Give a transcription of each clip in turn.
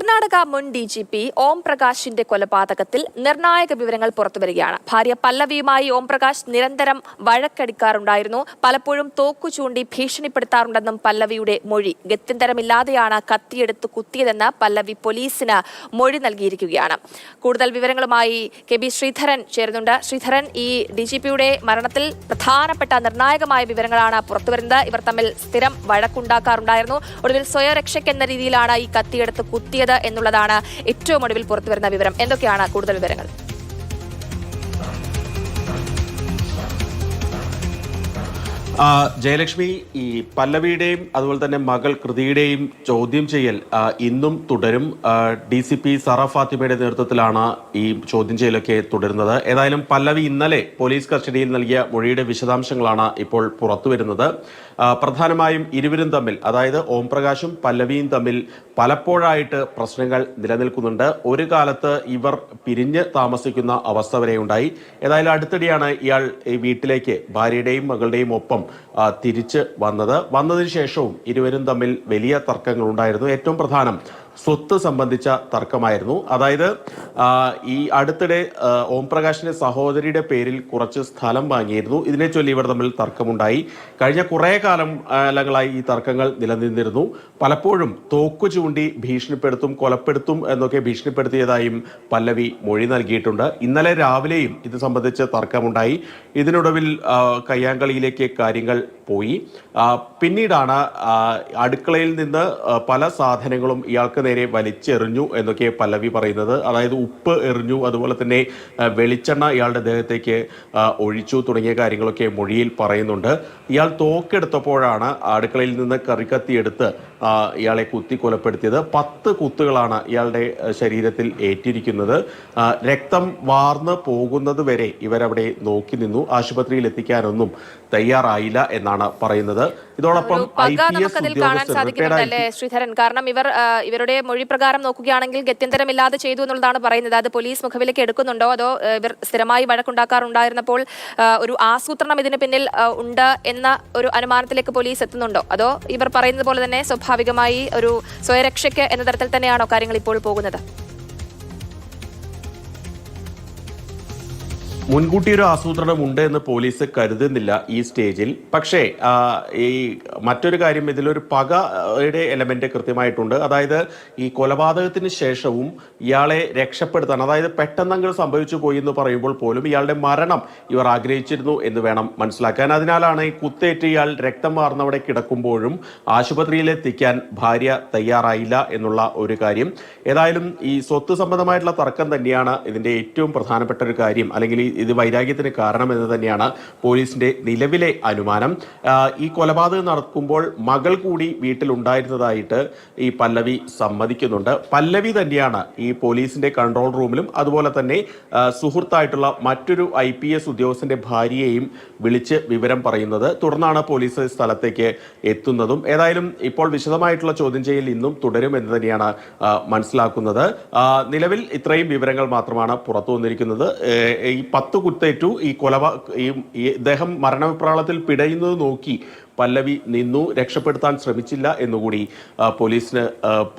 കർണാടക മുൻ DGP ഓം പ്രകാശിന്റെ കൊലപാതകത്തിൽ നിർണായക വിവരങ്ങൾ പുറത്തുവരികയാണ്. ഭാര്യ പല്ലവിയുമായി ഓം പ്രകാശ് നിരന്തരം വഴക്കടിക്കാറുണ്ടായിരുന്നു. പലപ്പോഴും തോക്കു ചൂണ്ടി ഭീഷണിപ്പെടുത്താറുണ്ടെന്നും പല്ലവിയുടെ മൊഴി. ഗത്യന്തരമില്ലാതെയാണ് കത്തിയെടുത്ത് കുത്തിയതെന്ന് പല്ലവി പോലീസിന് മൊഴി നൽകിയിരിക്കുകയാണ്. കൂടുതൽ വിവരങ്ങളുമായി KB ശ്രീധരൻ ചേരുന്നുണ്ട്. ശ്രീധരൻ, ഈ DGPയുടെ മരണത്തിൽ പ്രധാനപ്പെട്ട നിർണായകമായ വിവരങ്ങളാണ് പുറത്തുവരുന്നത്. ഇവർ തമ്മിൽ സ്ഥിരം വഴക്കുണ്ടാക്കാറുണ്ടായിരുന്നു. ഒടുവിൽ സ്വയരക്ഷയ്ക്ക് എന്ന രീതിയിലാണ് ഈ കത്തിയെടുത്ത് കുത്തിയത് എന്നുള്ളതാണ് ഏറ്റവും ഒടുവിൽ പുറത്തുവരുന്ന വിവരം. എന്തൊക്കെയാണ് കൂടുതൽ വിവരങ്ങൾ? ജയലക്ഷ്മി, ഈ പല്ലവിയുടെയും അതുപോലെ തന്നെ മകൾ കൃതിയുടെയും ചോദ്യം ചെയ്യൽ ഇന്നും തുടരും. DCP സറ ഫാത്തിമയുടെ നേതൃത്വത്തിലാണ് ഈ ചോദ്യം ചെയ്യലൊക്കെ തുടരുന്നത്. ഏതായാലും പല്ലവി ഇന്നലെ പോലീസ് കസ്റ്റഡിയിൽ നൽകിയ മൊഴിയുടെ വിശദാംശങ്ങളാണ് ഇപ്പോൾ പുറത്തുവരുന്നത്. പ്രധാനമായും ഇരുവരും തമ്മിൽ, അതായത് ഓം പ്രകാശും പല്ലവിയും തമ്മിൽ പലപ്പോഴായിട്ട് പ്രശ്നങ്ങൾ നിലനിൽക്കുന്നുണ്ട്. ഒരു കാലത്ത് ഇവർ പിരിഞ്ഞ് താമസിക്കുന്ന അവസ്ഥ വരെ ഉണ്ടായി. ഏതായാലും അടുത്തിടെയാണ് ഇയാൾ ഈ വീട്ടിലേക്ക് ഭാര്യയുടെയും മകളുടെയും ഒപ്പം തിരിച്ച് വന്നതിന് ശേഷവും ഇരുവരും തമ്മിൽ വലിയ തർക്കങ്ങൾ ഉണ്ടായിരുന്നു. ഏറ്റവും പ്രധാനം സ്വത്ത് സംബന്ധിച്ച തർക്കമായിരുന്നു. അതായത് ഈ അടുത്തിടെ ഓം പ്രകാശിന്റെ സഹോദരിയുടെ പേരിൽ കുറച്ച് സ്ഥലം വാങ്ങിയിരുന്നു. ഇതിനെ ചൊല്ലി ഇവർ തമ്മിൽ തർക്കമുണ്ടായി. കഴിഞ്ഞ കുറേ കാലങ്ങളായി ഈ തർക്കങ്ങൾ നിലനിന്നിരുന്നു. പലപ്പോഴും തോക്കു ചൂണ്ടി ഭീഷണിപ്പെടുത്തും, കൊലപ്പെടുത്തും എന്നൊക്കെ ഭീഷണിപ്പെടുത്തിയതായും പല്ലവി മൊഴി നൽകിയിട്ടുണ്ട്. ഇന്നലെ രാവിലെയും ഇത് സംബന്ധിച്ച് തർക്കമുണ്ടായി. ഇതിനൊടുവിൽ കയ്യാങ്കളിയിലേക്ക് കാര്യങ്ങൾ പോയി. പിന്നീടാണ് അടുക്കളയിൽ നിന്ന് പല സാധനങ്ങളും ഇയാൾക്ക് നേരെ വലിച്ചെറിഞ്ഞു എന്നൊക്കെ പല്ലവി പറയുന്നത്. അതായത് ഉപ്പ് എറിഞ്ഞു, അതുപോലെ തന്നെ വെളിച്ചെണ്ണ ഇയാളുടെ ദേഹത്തേക്ക് ഒഴിച്ചു തുടങ്ങിയ കാര്യങ്ങളൊക്കെ മൊഴിയിൽ പറയുന്നുണ്ട്. ഇയാൾ തോക്കെടുത്തപ്പോഴാണ് അടുക്കളയിൽ നിന്ന് കറിക്കത്തിയെടുത്ത് ഇയാളെ കുത്തി കൊലപ്പെടുത്തിയത്. 10 കുത്തുകളാണ് ഇയാളുടെ ശരീരത്തിൽ ഏറ്റിരിക്കുന്നത്. രക്തം വാർന്ന് പോകുന്നത് വരെ ഇവരവിടെ നോക്കി നിന്നു. ആശുപത്രിയിൽ എത്തിക്കാനൊന്നും തയ്യാറായില്ല എന്നാണ് പറയുന്നത്. ഇതോടൊപ്പം ശ്രീധരൻ, കാരണം ഇവരുടെ മൊഴി പ്രകാരം നോക്കുകയാണെങ്കിൽ ഗത്യന്തരമില്ലാതെ ചെയ്തു എന്നുള്ളതാണ് പറയുന്നത്. അത് പോലീസ് മുഖവിലേക്ക് എടുക്കുന്നുണ്ടോ, അതോ ഇവർ സ്ഥിരമായി വഴക്കുണ്ടാക്കാറുണ്ടായിരുന്നപ്പോൾ ഒരു ആസൂത്രണം ഇതിന് പിന്നിൽ ഉണ്ട് എന്ന ഒരു അനുമാനത്തിലേക്ക് പോലീസ് എത്തുന്നുണ്ടോ, അതോ ഇവർ പറയുന്നത് പോലെ തന്നെ സ്വാഭാവികമായി ഒരു സ്വയരക്ഷയ്ക്ക് എന്ന തരത്തിൽ തന്നെയാണോ കാര്യങ്ങൾ ഇപ്പോൾ പോകുന്നത്? മുൻകൂട്ടി ഒരു ആസൂത്രണം ഉണ്ട് എന്ന് പോലീസ് കരുതുന്നില്ല ഈ സ്റ്റേജിൽ. പക്ഷേ ഈ മറ്റൊരു കാര്യം, ഇതിലൊരു പകയുടെ എലമെന്റ് കൃത്യമായിട്ടുണ്ട്. അതായത് ഈ കൊലപാതകത്തിന് ശേഷവും ഇയാളെ രക്ഷപ്പെടുത്താൻ, അതായത് പെട്ടെന്നങ്ങനെ സംഭവിച്ചു പോയി എന്ന് പറയുമ്പോൾ പോലും ഇയാളുടെ മരണം ഇവർ ആഗ്രഹിച്ചിരുന്നു എന്ന് വേണം മനസ്സിലാക്കാൻ. അതിനാലാണ് ഈ കുത്തേറ്റ് ഇയാൾ രക്തം വാർന്നവിടെ കിടക്കുമ്പോഴും ആശുപത്രിയിലെത്തിക്കാൻ ഭാര്യ തയ്യാറായില്ല എന്നുള്ള ഒരു കാര്യം. ഏതായാലും ഈ സ്വത്ത് സംബന്ധമായിട്ടുള്ള തർക്കം തന്നെയാണ് ഇതിന്റെ ഏറ്റവും പ്രധാനപ്പെട്ട ഒരു കാര്യം, അല്ലെങ്കിൽ ഇത് വൈരാഗ്യത്തിന് കാരണമെന്ന് തന്നെയാണ് പോലീസിന്റെ നിലവിലെ അനുമാനം. ഈ കൊലപാതകം നടക്കുമ്പോൾ മകൾ കൂടി വീട്ടിലുണ്ടായിരുന്നതായിട്ട് ഈ പല്ലവി സമ്മതിക്കുന്നുണ്ട്. പല്ലവി തന്നെയാണ് ഈ പോലീസിന്റെ കൺട്രോൾ റൂമിലും അതുപോലെ തന്നെ സുഹൃത്തായിട്ടുള്ള മറ്റൊരു IPS ഉദ്യോഗസ്ഥന്റെ ഭാര്യയെയും വിളിച്ച് വിവരം പറയുന്നത്. തുടർന്നാണ് പോലീസ് സ്ഥലത്തേക്ക് എത്തുന്നതും. ഏതായാലും ഇപ്പോൾ വിശദമായിട്ടുള്ള ചോദ്യം ചെയ്യൽ ഇന്നും തുടരുമെന്ന് തന്നെയാണ് മനസ്സിലാക്കുന്നത്. നിലവിൽ ഇത്രയും വിവരങ്ങൾ മാത്രമാണ് പുറത്തു വന്നിരിക്കുന്നത്. ഈ 10 കുത്തേറ്റു, ഈ ഇദ്ദേഹം മരണവിപ്രാളത്തിൽ പിടയുന്നത് നോക്കി പല്ലവി നിന്നു, രക്ഷപ്പെടുത്താൻ ശ്രമിച്ചില്ല എന്നുകൂടി പോലീസിന്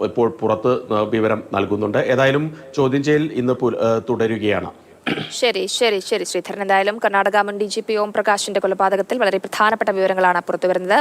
ഇപ്പോൾ പുറത്ത് വിവരം നൽകുന്നുണ്ട്. ഏതായാലും ചോദ്യം ചെയ്യൽ ഇന്ന് തുടരുകയാണ്. ശരി ശ്രീധരൻ, എന്തായാലും കർണാടക മുൻ DGP ഓം പ്രകാശിന്റെ കൊലപാതകത്തിൽ വളരെ പ്രധാനപ്പെട്ട വിവരങ്ങളാണ് പുറത്തുവരുന്നത്.